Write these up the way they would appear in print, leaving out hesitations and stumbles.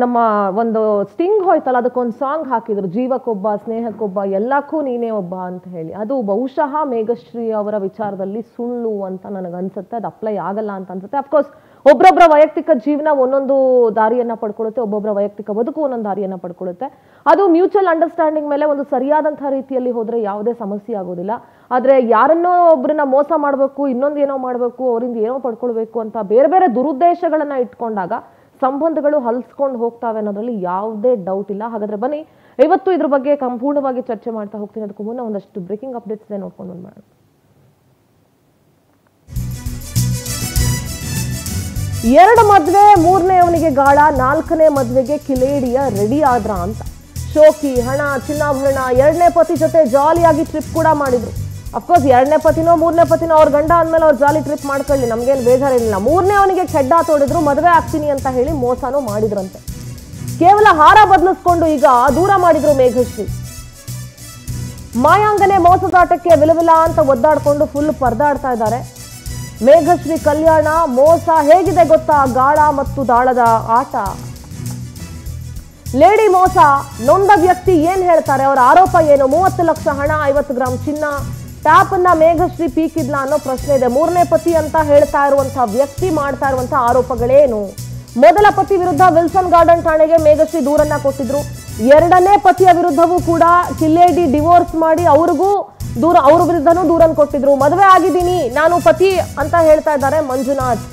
ನಮ್ಮ ಒಂದು ಸ್ಟಿಂಗ್ ಹೋಯ್ತಲ್ಲ, ಅದಕ್ಕೊಂದು ಸಾಂಗ್ ಹಾಕಿದ್ರು, ಜೀವಕ್ಕೊಬ್ಬ ಸ್ನೇಹಕ್ಕೊಬ್ಬ ಎಲ್ಲಕ್ಕೂ ನೀನೇ ಒಬ್ಬ ಅಂತ ಹೇಳಿ. ಅದು ಬಹುಶಃ ಮೇಘಶ್ರೀ ಅವರ ವಿಚಾರದಲ್ಲಿ ಸುಳ್ಳು ಅಂತ ನನಗನ್ಸುತ್ತೆ. ಅದು ಅಪ್ಲೈ ಆಗಲ್ಲ ಅಂತ ಅನ್ಸುತ್ತೆ. ಅಫ್ಕೋರ್ಸ್ ಒಬ್ಬೊಬ್ಬರ ವೈಯಕ್ತಿಕ ಜೀವನ ಒಂದೊಂದು ದಾರಿಯನ್ನ ಪಡ್ಕೊಳ್ಳುತ್ತೆ, ಒಬ್ಬೊಬ್ಬರ ವೈಯಕ್ತಿಕ ಬದುಕು ಒಂದೊಂದು ದಾರಿಯನ್ನ ಪಡ್ಕೊಳ್ಳುತ್ತೆ. ಅದು ಮ್ಯೂಚುವಲ್ ಅಂಡರ್ಸ್ಟ್ಯಾಂಡಿಂಗ್ ಮೇಲೆ ಒಂದು ಸರಿಯಾದಂತಹ ರೀತಿಯಲ್ಲಿ ಹೋದ್ರೆ ಯಾವುದೇ ಸಮಸ್ಯೆ ಆಗೋದಿಲ್ಲ. ಆದ್ರೆ ಯಾರನ್ನೋ ಒಬ್ಬರನ್ನ ಮೋಸ ಮಾಡಬೇಕು, ಇನ್ನೊಂದು ಏನೋ ಮಾಡಬೇಕು, ಅವರಿಂದ ಏನೋ ಪಡ್ಕೊಳ್ಬೇಕು ಅಂತ ಬೇರೆ ಬೇರೆ ದುರುದ್ದೇಶಗಳನ್ನ ಇಟ್ಕೊಂಡಾಗ ಸಂಬಂಧಗಳು ಹಲ್ಸ್ಕೊಂಡು ಹೋಗ್ತಾವೆ ಅನ್ನೋದ್ರಲ್ಲಿ ಯಾವುದೇ ಡೌಟ್ ಇಲ್ಲ. ಹಾಗಾದ್ರೆ ಬನ್ನಿ ಇವತ್ತು ಇದ್ರ ಬಗ್ಗೆ ಸಂಪೂರ್ಣವಾಗಿ ಚರ್ಚೆ ಮಾಡ್ತಾ ಹೋಗ್ತೀನಿ. ಅದಕ್ಕೂ ಮುನ್ನ ಒಂದಷ್ಟು ಬ್ರೇಕಿಂಗ್ ಅಪ್ಡೇಟ್ಸ್ ಇದೆ, ನೋಡ್ಕೊಂಡು ಬಂದ್ ಮಾಡೋಣ. 2 ಮದ್ವೆ, 3ನೇ ಅವನಿಗೆ ಗಾಳ, 4ನೇ ಮದ್ವೆಗೆ ಕಿಲೇಡಿಯ ರೆಡಿ ಆದ್ರ ಅಂತ. ಶೋಕಿ, ಹಣ, ಚಿನ್ನಾಭರಣ, 2ನೇ ಪತಿ ಜೊತೆ ಜಾಲಿಯಾಗಿ ಟ್ರಿಪ್ ಕೂಡ ಮಾಡಿದ್ರು. ಅಫ್ಕೋರ್ಸ್ 2ನೇ ಪತಿನೋ 3ನೇ ಪತಿನೋ ಅವ್ರ ಗಂಡ ಅಂದ್ಮೇಲೆ ಅವ್ರು ಜಾಲಿ ಟ್ರಿಪ್ ಮಾಡ್ಕೊಳ್ಳಿ, ನಮ್ಗೇನು ಬೇಜಾರಿಲ್ಲ. 3ನೇ ಅವನಿಗೆ ಕೆಡ್ಡ ತೋಡಿದ್ರು, ಮದುವೆ ಆಗ್ತೀನಿ ಅಂತ ಹೇಳಿ ಮೋಸನೂ ಮಾಡಿದ್ರಂತೆ. ಕೇವಲ ಹಾರ ಬದಲಿಸ್ಕೊಂಡು ಈಗ ದೂರ ಮಾಡಿದ್ರು ಮೇಘಶ್ರೀ. ಮಾಯಾಂಗನೆ ಮೋಸದಾಟಕ್ಕೆ ವಿಲವಿಲ ಅಂತ ಒದ್ದಾಡ್ಕೊಂಡು ಫುಲ್ ಪರದಾಡ್ತಾ ಇದ್ದಾರೆ. ಮೇಘಶ್ರೀ ಕಲ್ಯಾಣ ಮೋಸ ಹೇಗಿದೆ ಗೊತ್ತಾ? ಗಾಳ ಮತ್ತು ದಾಳದ ಆಟ. ಲೇಡಿ ಮೋಸ, ನೊಂದ ವ್ಯಕ್ತಿ ಏನ್ ಹೇಳ್ತಾರೆ, ಅವರ ಆರೋಪ ಏನು? 30 ಲಕ್ಷ ಹಣ, 50 ಗ್ರಾಂ ಚಿನ್ನ, ಟ್ಯಾಪ್ ಅನ್ನ ಮೇಘಶ್ರೀ ಪೀಕಿದ್ಲ ಅನ್ನೋ ಪ್ರಶ್ನೆ ಇದೆ. 3ನೇ ಪತಿ ಅಂತ ಹೇಳ್ತಾ ಇರುವಂತಹ ವ್ಯಕ್ತಿ ಮಾಡ್ತಾ ಇರುವಂತಹ ಆರೋಪಗಳೇನು? ಮೊದಲ ಪತಿ ವಿರುದ್ಧ ವಿಲ್ಸನ್ ಗಾರ್ಡನ್ ಠಾಣೆಗೆ ಮೇಘಶ್ರೀ ದೂರನ್ನ ಕೊಟ್ಟಿದ್ರು. 2ನೇ ಪತಿಯ ವಿರುದ್ಧವೂ ಕೂಡ ಕಿಲ್ಲೇಡಿ ಡಿವೋರ್ಸ್ ಮಾಡಿ ಅವ್ರ ವಿರುದ್ಧನೂ ದೂರನ್ನು ಕೊಟ್ಟಿದ್ರು. ಮದುವೆ ಆಗಿದ್ದೀನಿ ನಾನು ಪತಿ ಅಂತ ಹೇಳ್ತಾ ಇದ್ದಾರೆ ಮಂಜುನಾಥ್.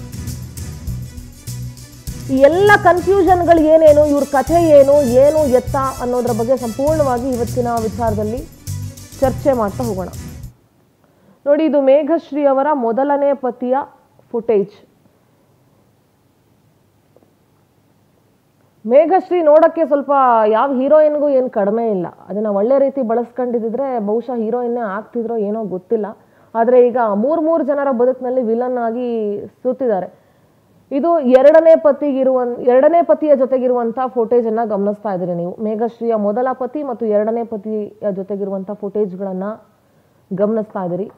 ಈ ಎಲ್ಲ ಕನ್ಫ್ಯೂಷನ್ಗಳು ಏನೇನು, ಇವ್ರ ಕಥೆ ಏನು ಎತ್ತ ಅನ್ನೋದ್ರ ಬಗ್ಗೆ ಸಂಪೂರ್ಣವಾಗಿ ಇವತ್ತಿನ ವಿಚಾರದಲ್ಲಿ ಚರ್ಚೆ ಮಾಡ್ತಾ ಹೋಗೋಣ. ನೋಡಿ, ಇದು ಮೇಘಶ್ರೀ ಅವರ ಮೊದಲನೇ ಪತಿಯ ಫುಟೇಜ್. ಮೇಘಶ್ರೀ ನೋಡಕ್ಕೆ ಸ್ವಲ್ಪ ಯಾವ ಹೀರೋಯಿನ್ಗೂ ಏನು ಕಡಿಮೆ ಇಲ್ಲ. ಅದನ್ನ ಒಳ್ಳೆ ರೀತಿ ಬಳಸ್ಕೊಂಡಿದ್ರೆ ಬಹುಶಃ ಹೀರೋಯಿನ್ನೇ ಆಗ್ತಿದ್ರೋ ಏನೋ ಗೊತ್ತಿಲ್ಲ. ಆದರೆ ಈಗ ಮೂರು ಜನರ ಬದುಕಿನಲ್ಲಿ ವಿಲನ್ ಆಗಿ ಸುತ್ತಿದ್ದಾರೆ. ಇದು 2ನೇ ಪತಿಯ ಜೊತೆಗಿರುವಂತಹ ಫುಟೇಜ್ ಅನ್ನ ಗಮನಿಸ್ತಾ ಇದ್ದೀರಿ ನೀವು. ಮೇಘಶ್ರೀಯ ಮೊದಲ ಪತಿ ಮತ್ತು 2ನೇ ಪತಿಯ ಜೊತೆಗಿರುವಂತಹ ಫುಟೇಜ್ಗಳನ್ನ ಗಮನಿಸ್ತಾ ಇದ್ದೀರಿ.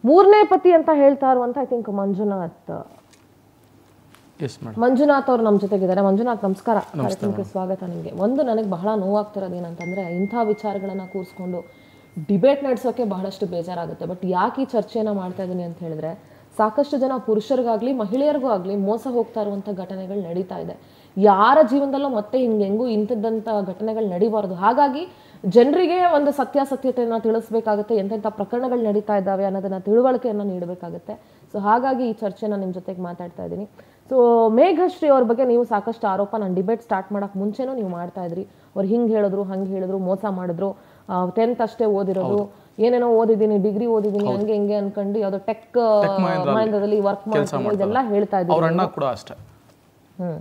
ಮೂರನೇ ಪತಿ ಅಂತ ಹೇಳ್ತಾ ಇರುವಂತ ಐ ಥಿಂಕ್ ಮಂಜುನಾಥ್ ಅವ್ರು ನಮ್ಮ ಜೊತೆಗಿದ್ದಾರೆ. ಮಂಜುನಾಥ್, ನಮಸ್ಕಾರ, ಕಾರ್ಯಕ್ರಮಕ್ಕೆ ಸ್ವಾಗತ. ನಿಮಗೆ ಒಂದು ನನಗೆ ಬಹಳ ನೋವಾಗ್ತಿರೋದು ಏನಂತಂದ್ರೆ, ಇಂಥ ವಿಚಾರಗಳನ್ನ ಕೂರಿಸ್ಕೊಂಡು ಡಿಬೇಟ್ ನಡೆಸೋಕೆ ಬಹಳಷ್ಟು ಬೇಜಾರಾಗುತ್ತೆ. ಬಟ್ ಯಾಕೆ ಈ ಚರ್ಚೆನ ಮಾಡ್ತಾ ಇದ್ದೀನಿ ಅಂತ ಹೇಳಿದ್ರೆ, ಸಾಕಷ್ಟು ಜನ ಪುರುಷರಿಗಾಗ್ಲಿ ಮಹಿಳೆಯರಿಗೂ ಆಗಲಿ ಮೋಸ ಹೋಗ್ತಾ ಇರುವಂಥ ಘಟನೆಗಳು ನಡೀತಾ ಇದೆ. ಯಾರ ಜೀವನದಲ್ಲೂ ಮತ್ತೆ ಹೆಂಗೂ ಇಂಥದ್ದಂಥ ಘಟನೆಗಳು ನಡೀಬಾರ್ದು. ಹಾಗಾಗಿ ಜನರಿಗೆ ಒಂದು ಸತ್ಯಾಸತ್ಯತೆಯನ್ನು ತಿಳಿಸ್ಬೇಕಾಗುತ್ತೆ, ಎಂತೆಂಥ ಪ್ರಕರಣಗಳು ನಡೀತಾ ಇದ್ದಾವೆ ಅನ್ನೋದನ್ನ ತಿಳುವಳಿಕೆಯನ್ನು ನೀಡಬೇಕಾಗುತ್ತೆ. ಸೊ ಹಾಗಾಗಿ ಈ ಚರ್ಚೆನ ನಿಮ್ಮ ಜೊತೆಗೆ ಮಾತಾಡ್ತಾ ಇದ್ದೀನಿ. ಸೊ ಮೇಘಶ್ರೀ ಅವ್ರ ಬಗ್ಗೆ ನೀವು ಸಾಕಷ್ಟು ಆರೋಪ, ನಾನು ಡಿಬೇಟ್ ಸ್ಟಾರ್ಟ್ ಮಾಡೋಕ್ಕೆ ಮುಂಚೆನೂ ನೀವು ಮಾಡ್ತಾ ಇದ್ರಿ. ಅವ್ರು ಹಿಂಗೆ ಹೇಳಿದ್ರು, ಮೋಸ ಮಾಡಿದ್ರು, 10th ಅಷ್ಟೇ ಓದಿರೋದು, ಏನೇನೋ ಓದಿದ್ದೀನಿ, ಡಿಗ್ರಿ ಓದಿದ್ದೀನಿ, ಹಂಗೆ ಅನ್ಕೊಂಡು ಯಾವುದೋ ಟೆಕ್ ಮಹೇಂದ್ರದಲ್ಲಿ ವರ್ಕ್ ಮಾಡ್ತಾರೆ, ಇದೆಲ್ಲ ಹೇಳ್ತಾ ಇದ್ದೀನಿ.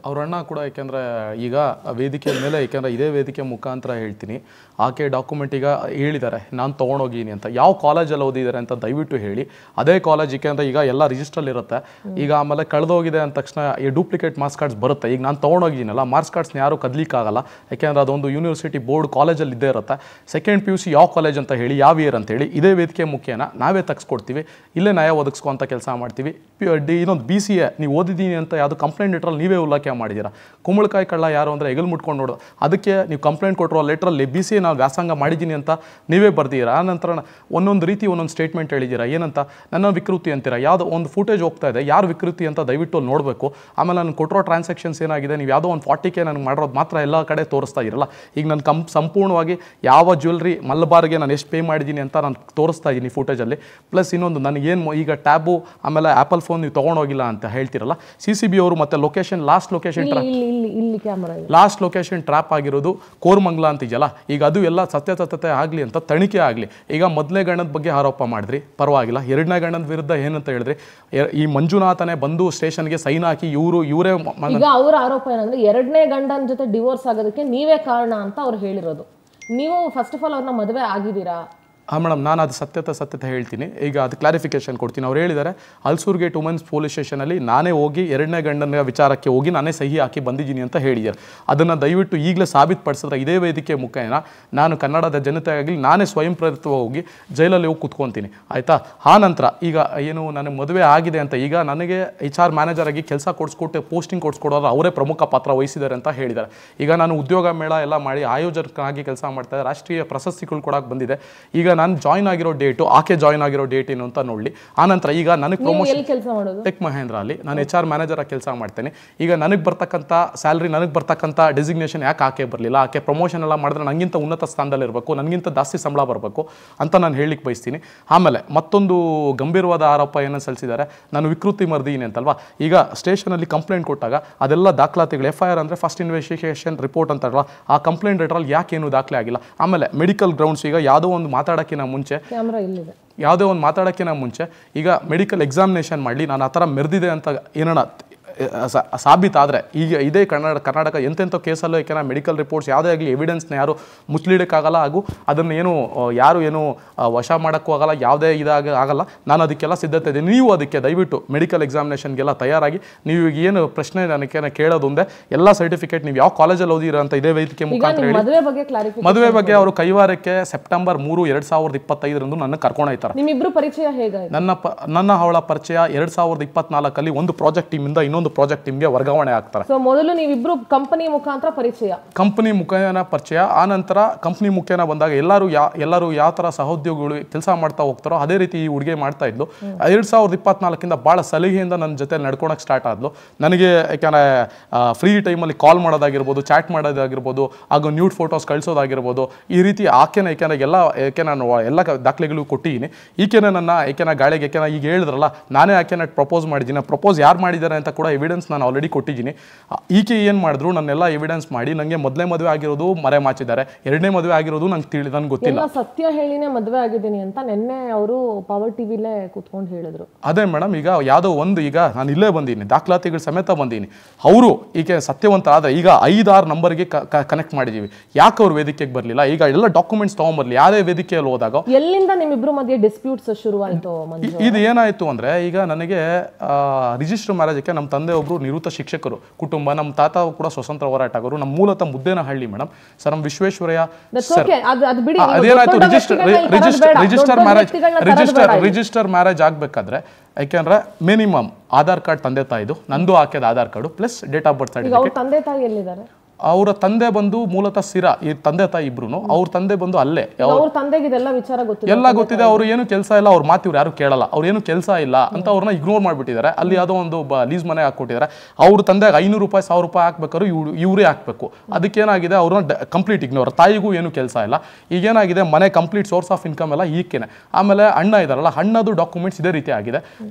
ಅವ್ರ ಅಣ್ಣ ಕೂಡ, ಯಾಕೆಂದರೆ ಈಗ ವೇದಿಕೆ ಮೇಲೆ, ಯಾಕೆಂದರೆ ಇದೇ ವೇದಿಕೆ ಮುಖಾಂತರ ಹೇಳ್ತೀನಿ, ಆಕೆ ಡಾಕ್ಯುಮೆಂಟ್ ಈಗ ಹೇಳಿದ್ದಾರೆ ನಾನು ತೊಗೊಂಡೋಗಿನಿ ಅಂತ. ಯಾವ ಕಾಲೇಜಲ್ಲಿ ಓದಿದ್ದಾರೆ ಅಂತ ದಯವಿಟ್ಟು ಹೇಳಿ. ಅದೇ ಕಾಲೇಜ್, ಯಾಕೆಂದರೆ ಈಗ ಎಲ್ಲ ರಿಜಿಸ್ಟ್ರಲ್ಲಿ ಇರುತ್ತೆ. ಈಗ ಆಮೇಲೆ ಕಳೆದೋಗಿದೆ ಅಂದ ತಕ್ಷಣ ಈ ಡೂಪ್ಲಿಕೇಟ್ ಮಾರ್ಕ್ಸ್ ಕಾರ್ಡ್ಸ್ ಬರುತ್ತೆ. ಈಗ ನಾನು ತೊಗೊಂಡೋಗಿದ್ದೀನಲ್ಲ, ಮಾರ್ಕ್ಸ್ ಕಾರ್ಡ್ಸ್ನ ಯಾರು ಕದಲಿಕ್ಕಾಗಲ್ಲ, ಯಾಕೆಂದರೆ ಅದೊಂದು ಯೂನಿವರ್ಸಿಟಿ ಬೋರ್ಡ್ ಕಾಲೇಜಲ್ಲಿ ಇದ್ದೇ ಇರುತ್ತೆ. ಸೆಕೆಂಡ್ PUC ಯಾವ ಕಾಲೇಜ್ ಅಂತ ಹೇಳಿ, ಯಾವ ಇಯರ್ ಅಂತೇಳಿ ಇದೇ ವೇದಿಕೆ ಮುಖ್ಯನ ನಾವೇ ತೆಗೆಸ್ಕೊಡ್ತೀವಿ, ಇಲ್ಲೇ ನ್ಯಾಯ ಒದಗಿಸ್ಕೊ ಅಂತ ಕೆಲಸ ಮಾಡ್ತೀವಿ. ಇನ್ನೊಂದು BCA ನೀವು ಓದಿದ್ದೀನಿ ಅಂತ ಯಾವುದು ಕಂಪ್ಲೇಂಟ್ ಲೆಟ್ರಲ್ಲಿ ನೀವೇ ಉಲ್ಲೇಖ ಮಾಡಿದ್ದೀರಾ. ಕುಂಬಳಕಾಯಿ ಕಳ್ಳ ಯಾರು ಅಂದರೆ ಹೆಗಲ್ ಮುಟ್ಕೊಂಡು ನೋಡೋದು, ಅದಕ್ಕೆ ನೀವು ಕಂಪ್ಲೇಂಟ್ ಕೊಟ್ಟರು ಲೆಟ್ರಲ್ಲಿ BCA ನಾನು ವ್ಯಾಸಂಗ ಮಾಡಿದ್ದೀನಿ ಅಂತ ನೀವೇ ಬರ್ದಿದ್ದೀರಾ. ಆನಂತರ ಒಂದೊಂದು ರೀತಿ ಒಂದೊಂದು ಸ್ಟೇಟ್ಮೆಂಟ್ ಹೇಳಿದ್ದೀರಾ. ಏನಂತ, ನನ್ನ ವಿಕೃತಿ ಅಂತೀರಾ. ಯಾವುದೋ ಒಂದು ಫುಟೇಜ್ ಹೋಗ್ತಾ ಇದೆ, ಯಾರು ವಿಕೃತಿ ಅಂತ ದಯವಿಟ್ಟು ನೋಡಬೇಕು. ಆಮೇಲೆ ನಾನು ಕೊಟ್ಟಿರೋ ಟ್ರಾನ್ಸಾಕ್ಷನ್ಸ್ ಏನಾಗಿದೆ, ನೀವು ಯಾವುದೋ ಒಂದು 40K ನನಗೆ ಮಾಡಿರೋದು ಮಾತ್ರ ಎಲ್ಲ ಕಡೆ ತೋರಿಸ್ತಾ ಇರಲ್ಲ. ಈಗ ನಾನು ಸಂಪೂರ್ಣವಾಗಿ ಯಾವ ಜ್ಯುವೆಲ್ರಿ ಮಲ್ಬಾರ್ಗೆ ನಾನು ಎಷ್ಟು ಪೇ ಮಾಡಿದ್ದೀನಿ ಅಂತ ನಾನು ತೋರಿಸ್ತಾ ಇದ್ದೀನಿ ಫುಟೇಜಲ್ಲಿ. ಪ್ಲಸ್ ಇನ್ನೊಂದು, ನನಗೇನು ಈಗ ಟ್ಯಾಬು ಆಮೇಲೆ ಆ್ಯಪಲ್ ಫೋನ್ ನೀವು ತೊಗೊಂಡೋಗಿಲ್ಲ ಅಂತ ಹೇಳ್ತಿರಲ್ಲ, CCB ಅವರು ಮತ್ತೆ ಲೊಕೇಶನ್ ಲಾಸ್ಟ್ ಲೊಕೇಶನ್ ಟ್ರ್ಯಾಪ್ ಆಗಿರೋದು ಕೋರ್ಮಂಗ್ಲ ಅಂತಿದೆಯಲ್ಲ, ಈಗ ಅದು ಎಲ್ಲ ಸತ್ಯಾಸತ್ಯತೆ ಆಗಲಿ ಅಂತ ತನಿಖೆ ಆಗಲಿ. ಈಗ ಮೊದಲನೇ ಗಂಡದ ಬಗ್ಗೆ ಆರೋಪ ಮಾಡಿದ್ರಿ, ಪರವಾಗಿಲ್ಲ. 2ನೇ ಗಂಡದ ವಿರುದ್ಧ ಏನಂತ ಹೇಳಿದ್ರಿ, ಈ ಮಂಜುನಾಥನೇ ಬಂದು ಸ್ಟೇಷನ್ಗೆ ಸೈನ್ ಹಾಕಿ ಇವರೇ. ಈಗ ಅವರ ಆರೋಪ ಏನಂದ್ರೆ, 2ನೇ ಗಂಡನ ಜೊತೆ ಡಿವೋರ್ಸ್ ಆಗೋದಕ್ಕೆ ನೀವೇ ಕಾರಣ ಅಂತ ಅವ್ರು ಹೇಳಿರೋದು. ನೀವು ಫಸ್ಟ್ ಆಫ್ ಆಲ್ ಅವ್ರನ್ನ ಮದುವೆ ಆಗಿದ್ದೀರಾ? ಮೇಡಮ್ ನಾನು ಅದು ಸತ್ಯತೆ ಹೇಳ್ತೀನಿ. ಈಗ ಅದು ಕ್ಲಾರಿಫಿಕೇಶನ್ ಕೊಡ್ತೀನಿ. ಅವ್ರು ಹೇಳಿದ್ದಾರೆ ಹಲ್ಸೂರ್ ಗೇಟ್ ವುಮೆನ್ಸ್ ಪೊಲೀಸ್ ಸ್ಟೇಷನಲ್ಲಿ ನಾನೇ ಹೋಗಿ 2ನೇ ಗಂಡನ ವಿಚಾರಕ್ಕೆ ಹೋಗಿ ನಾನೇ ಸಹಿ ಹಾಕಿ ಬಂದಿದ್ದೀನಿ ಅಂತ ಹೇಳಿದ್ದಾರೆ. ಅದನ್ನು ದಯವಿಟ್ಟು ಈಗಲೇ ಸಾಬೀತುಪಡಿಸಿದ್ರೆ ಇದೇ ವೇದಿಕೆ ಮುಖೇನ ನಾನು ಕನ್ನಡದ ಜನತೆಯಾಗಲಿ ನಾನೇ ಸ್ವಯಂ ಪ್ರೇರಿತವಾಗಿ ಹೋಗಿ ಜೈಲಲ್ಲಿ ಹೋಗಿ ಕೂತ್ಕೊತೀನಿ, ಆಯಿತಾ. ಆ ನಂತರ ಈಗ ಏನು ನನಗೆ ಮದುವೆ ಆಗಿದೆ ಅಂತ ಈಗ ನನಗೆ HR ಮ್ಯಾನೇಜರ್ ಆಗಿ ಕೆಲಸ ಕೊಡಿಸ್ಕೊಟ್ಟು ಪೋಸ್ಟಿಂಗ್ ಕೊಡಿಸ್ಕೊಡೋರು ಅವರೇ ಪ್ರಮುಖ ಪಾತ್ರ ವಹಿಸಿದ್ದಾರೆ ಅಂತ ಹೇಳಿದ್ದಾರೆ. ಈಗ ನಾನು ಉದ್ಯೋಗ ಮೇಳ ಎಲ್ಲ ಮಾಡಿ ಆಯೋಜಕನಾಗಿ ಕೆಲಸ ಮಾಡ್ತಾ ರಾಷ್ಟ್ರೀಯ ಪ್ರಶಸ್ತಿಗಳು ಕೊಡಕ್ಕೆ ಬಂದಿದೆ. ಈಗ ನಾನು ಜಾಯ್ನ್ ಆಗಿರೋ ಡೇಟು ಆಕೆ ಜಾಯ್ನ್ ಆಗಿರೋ ಡೇಟ್ ಏನು ಅಂತ ನೋಡಲಿ. ಆನಂತರ ಈಗ ನನಗೆ ಪ್ರಮೋಷನ್ ಟೆಕ್ ಮಹೇಂದ್ರ ಅಲ್ಲಿ ನಾನು HR ಮ್ಯಾನೇಜರ್ ಆಗಿ ಕೆಲಸ ಮಾಡ್ತೇನೆ. ಈಗ ನನಗೆ ಬರ್ತಕ್ಕಂಥ ಸ್ಯಾಲ್ರಿ ನನಗೆ ಬರ್ತಕ್ಕಂಥ ಡೆಸಿಗ್ನೇಷನ್ ಯಾಕೆ ಆಕೆ ಬರಲಿಲ್ಲ, ಆಕೆ ಪ್ರಮೋಷನ್ ಎಲ್ಲ ಮಾಡಿದ್ರೆ ನನಗಿಂತ ಉನ್ನತ ಸ್ಥಾನದಲ್ಲಿ ಇರಬೇಕು, ನನಗಿಂತ ಜಾಸ್ತಿ ಸಂಬಳ ಬರಬೇಕು ಅಂತ ನಾನು ಹೇಳಲಿಕ್ಕೆ ಬಯಸ್ತೀನಿ. ಆಮೇಲೆ ಮತ್ತೊಂದು ಗಂಭೀರವಾದ ಆರೋಪ ಏನು ಸಲ್ಲಿಸಿದ್ದಾರೆ, ನಾನು ವಿಕೃತಿ ಮರ್ದಿನಿ ಅಂತಲ್ವಾ. ಈಗ ಸ್ಟೇಷನಲ್ಲಿ ಕಂಪ್ಲೇಂಟ್ ಕೊಟ್ಟಾಗ ಅದೆಲ್ಲ ದಾಖಲಾತಿಗಳು FIR ಅಂದರೆ ಫಸ್ಟ್ ಇನ್ವೆಸ್ಟಿಗೇಷನ್ ರಿಪೋರ್ಟ್ ಅಂತಾರಲ್ಲ, ಆ ಕಂಪ್ಲೇಂಟ್ ಲೆಟರಲ್ಲಿ ಯಾಕೇನು ದಾಖಲೆ ಆಗಿಲ್ಲ. ಆಮೇಲೆ ಮೆಡಿಕಲ್ ಗ್ರೌಂಡ್ಸ್ ಈಗ ಯಾವುದೋ ಒಂದು ಮಾತಾಡೋಕ್ಕಿಂತ ಮುಂಚೆ ಈಗ ಮೆಡಿಕಲ್ ಎಕ್ಸಾಮಿನೇಷನ್ ಮಾಡಲಿ ನಾನು ಆ ಥರ ಮೆರೆದಿದೆ ಅಂತ ಏನಾರ ಸಾಬೀತಾದರೆ ಈಗ ಇದೇ ಕರ್ನಾಟಕ ಎಂತೆಂಥ ಕೇಸಲ್ಲೂ ಏಕೆಂದರೆ ಮೆಡಿಕಲ್ ರಿಪೋರ್ಟ್ಸ್ ಯಾವುದೇ ಆಗಲಿ ಎವಿಡೆನ್ಸ್ನ ಯಾರು ಮುಚ್ಚಿಡೋಕ್ಕಾಗಲ್ಲ, ಹಾಗೂ ಅದನ್ನು ಯಾರು ವಶ ಮಾಡೋಕ್ಕೂ ಆಗಲ್ಲ, ಯಾವುದೇ ಆಗಲ್ಲ. ನಾನು ಅದಕ್ಕೆಲ್ಲ ಸಿದ್ಧತೆ ಇದೆ. ನೀವು ಅದಕ್ಕೆ ದಯವಿಟ್ಟು ಮೆಡಿಕಲ್ ಎಕ್ಸಾಮಿನೇಷನ್ಗೆಲ್ಲ ತಯಾರಾಗಿ ನೀವು ಏನು ಪ್ರಶ್ನೆ ನನಗೆ ಕೇಳೋದೊಂದೇ ಎಲ್ಲ ಸರ್ಟಿಫಿಕೇಟ್ ನೀವು ಯಾವ ಕಾಲೇಜಲ್ಲಿ ಓದಿರೋ ಅಂತ ಇದೇ ವೇದಿಕೆ ಮುಖಾಂತರ ಹೇಳಿ. ಮದುವೆ ಬಗ್ಗೆ ಅವರು ಕೈವಾರಕ್ಕೆ ಸೆಪ್ಟೆಂಬರ್ 3, 2025 ನನ್ನ ಕರ್ಕೊಂಡು ಹೋಗ್ತಾರೆ. ನಿಮ್ಮಿಬ್ರು ಪರಿಚಯ ಹೇಗಾಯ್ತು? ನನ್ನ ಅವಳ ಪರಿಚಯ 2024 ಒಂದು ಪ್ರಾಜೆಕ್ಟ್ ಟೀಮಿಂದ ಇನ್ನೊಂದು ಪ್ರಾಜೆಕ್ಟ್ ಟೀಮ್ಗೆ ವರ್ಗಾವಣೆ ಆಗ್ತಾರೆ. ಸೊ ಮೊದಲು ನೀವಿಬ್ರು ಕಂಪನಿ ಮುಖಾಂತರ ಪರಿಚಯ, ಆ ನಂತರ ಕಂಪನಿ ಮುಖೇನ ಬಂದಾಗ ಎಲ್ಲರೂ ಯಾವ ತರ ಸಹೋದ್ಯೋಗಿಗಳು ಕೆಲಸ ಮಾಡ್ತಾ ಹೋಗ್ತಾರೋ ಅದೇ ರೀತಿ ಈ ಹುಡುಗಿ ಮಾಡ್ತಾ ಇದ್ಲು. 2024 ಬಹಳ ಸಲಿಗೆಯಿಂದ ನನ್ನ ಜೊತೆ ನಡ್ಕೊಳಕ್ ಸ್ಟಾರ್ಟ್ ಆದ್ಲು. ನನಗೆ ಯಾಕಂದ್ರೆ ಫ್ರೀ ಟೈಮಲ್ಲಿ ಕಾಲ್ ಮಾಡೋದಾಗಿರ್ಬೋದು, ಚಾಟ್ ಮಾಡೋದಾಗಿರ್ಬೋದು, ಹಾಗೂ ನ್ಯೂಡ್ ಫೋಟೋಸ್ ಕಳಿಸೋದಾಗಿರ್ಬೋದು, ಈ ರೀತಿ ಆಕೆನ ನಾನು ಎಲ್ಲ ದಾಖಲೆಗಳು ಕೊಟ್ಟಿದ್ದೀನಿ. ಈಕೆನ ಗಾಳಿಗೆ ಈಗ ಹೇಳಿದ್ರಲ್ಲ ನಾನೇ ಆಕೆನ ಪ್ರಪೋಸ್ ಮಾಡಿದ್ದೀನಿ. ಪ್ರಪೋಸ್ ಯಾರು ಮಾಡಿದ್ದಾರೆ ಅಂತ ಕೂಡ ಎವಿಡೆನ್ಸ್ ನಾನು ಆಲ್ರೆಡಿ ಕೊಟ್ಟಿದ್ದೀನಿ. ಈಕೆ ಏನು ಮಾಡಿದ್ರು ನನ್ನೆಲ್ಲ ಎವಿಡೆನ್ಸ್ ಮಾಡಿ ನನಗೆ ಮೊದಲೇ ಮದುವೆ ಆಗಿರೋದು ಮರೆ ಮಾಚಿದ್ದಾರೆ, 2ನೇ ಮದುವೆ ಆಗಿರೋದು ನನಗೆ ಗೊತ್ತಿಲ್ಲ. ಸತ್ಯ ಹೇಳಿನೇ ಮದುವೆ ಆಗಿದ್ದೀನಿ ಅಂತ ನಿನ್ನೆ ಅವರು ಪವರ್ ಟಿವಿಲೇ ಕೂತ್ಕೊಂಡು ಹೇಳಿದ್ರು. ಅದೇ ಮೇಡಮ್, ಈಗ ಯಾವುದೋ ಒಂದು ಈಗ ನಾನು ಇಲ್ಲೇ ಬಂದೀನಿ, ದಾಖಲಾತಿಗಳು ಸಮೇತ ಬಂದೀನಿ. ಅವರು ಈಕೆ ಸತ್ಯವಂತ ಆದರೆ ಈಗ 5-6 ನಂಬರ್ಗೆ ಕನೆಕ್ಟ್ ಮಾಡಿದ್ದೀವಿ. ಯಾಕೆ ಅವ್ರು ವೇದಿಕೆಗೆ ಬರಲಿಲ್ಲ? ಈಗ ಎಲ್ಲ ಡಾಕ್ಯುಮೆಂಟ್ಸ್ ತೊಗೊಂಬರ್ಲಿ. ಯಾವುದೇ ವೇದಿಕೆಯಲ್ಲಿ ಹೋದಾಗ ಎಲ್ಲಿಂದ ನಿಮ್ಮಿಬ್ರು ಮಧ್ಯೆ ಡಿಸ್ಪ್ಯೂಟ್ಸ್ ಶುರುವಾಯಿತು? ಇದು ಏನಾಯಿತು ಅಂದರೆ, ಈಗ ನನಗೆ ರಿಜಿಸ್ಟರ್ ಮ್ಯಾರೇಜಕ್ಕೆ ನಮ್ಮ ತಂದೆ ಒಬ್ಬರು ನಿವೃತ್ತ ಶಿಕ್ಷಕರು ಕುಟುಂಬ, ನಮ್ಮ ತಾತ ಕೂಡ ಸ್ವತಂತ್ರ ಹೋರಾಟಗಾರರು, ನಮ್ಮ ಮೂಲತಃ ಮುದ್ದೇನಹಳ್ಳಿ ಮೇಡಮ್. ಸರ್ ನಮ್ಮ ವಿಶ್ವೇಶ್ವರಯ್ಯ ಅದೇನಾಯ್ತು, ರಿಜಿಸ್ಟರ್ ಮ್ಯಾರೇಜ್ ಆಗ್ಬೇಕಾದ್ರೆ ಯಾಕೆಂದ್ರೆ ಮಿನಿಮಮ್ ಆಧಾರ್ ಕಾರ್ಡ್ ತಂದೆ ತಾಯಿದು, ನಂದು ಆಕೆದ Aadhaar card plus date of birth certificate. ತಂದೆ ತಾಯಿ ಎಲ್ಲಿದ್ದಾರೆ? ಅವರ ತಂದೆ ಬಂದು ಮೂಲತಃ ಸಿರಾ, ಈ ತಂದೆ ತಾಯಿ ಇಬ್ರು. ಅವ್ರ ತಂದೆ ಬಂದು ಅಲ್ಲೇ. ಎಲ್ಲ ಗೊತ್ತಿದೆ. ಅವ್ರು ಏನು ಕೆಲಸ ಇಲ್ಲ, ಅವ್ರ ಮಾತು ಇವ್ರು ಯಾರು ಕೇಳಲ್ಲ, ಅವ್ರು ಏನು ಕೆಲಸ ಇಲ್ಲ ಅಂತ ಅವ್ರನ್ನ ಇಗ್ನೋರ್ ಮಾಡಿಬಿಟ್ಟಿದ್ದಾರೆ. ಅಲ್ಲಿ ಯಾವುದೋ ಒಂದು ಲೀಸ್ ಮನೆ ಹಾಕೊಟ್ಟಿದ್ದಾರೆ. ಅವ್ರ ತಂದೆಗೆ 500 ರೂಪಾಯಿ 1000 ರೂಪಾಯಿ ಹಾಕ್ಬೇಕಾದ್ರು ಇವರೇ ಹಾಕ್ಬೇಕು. ಅದಕ್ಕೇನಾಗಿದೆ, ಅವ್ರನ್ನ ಕಂಪ್ಲೀಟ್ ಇಗ್ನೋರ್. ತಾಯಿಗೂ ಏನು ಕೆಲಸ ಇಲ್ಲ. ಈಗೇನಾಗಿದೆ, ಮನೆ ಕಂಪ್ಲೀಟ್ ಸೋರ್ಸ್ ಆಫ್ ಇನ್ಕಮ್ ಎಲ್ಲ ಈಕೆನೆ. ಆಮೇಲೆ ಅಣ್ಣ ಇದಾರಲ್ಲ, ಅಣ್ಣದು ಡಾಕ್ಯುಮೆಂಟ್ಸ್ ಇದೇ ರೀತಿ ಆಗಿದೆ.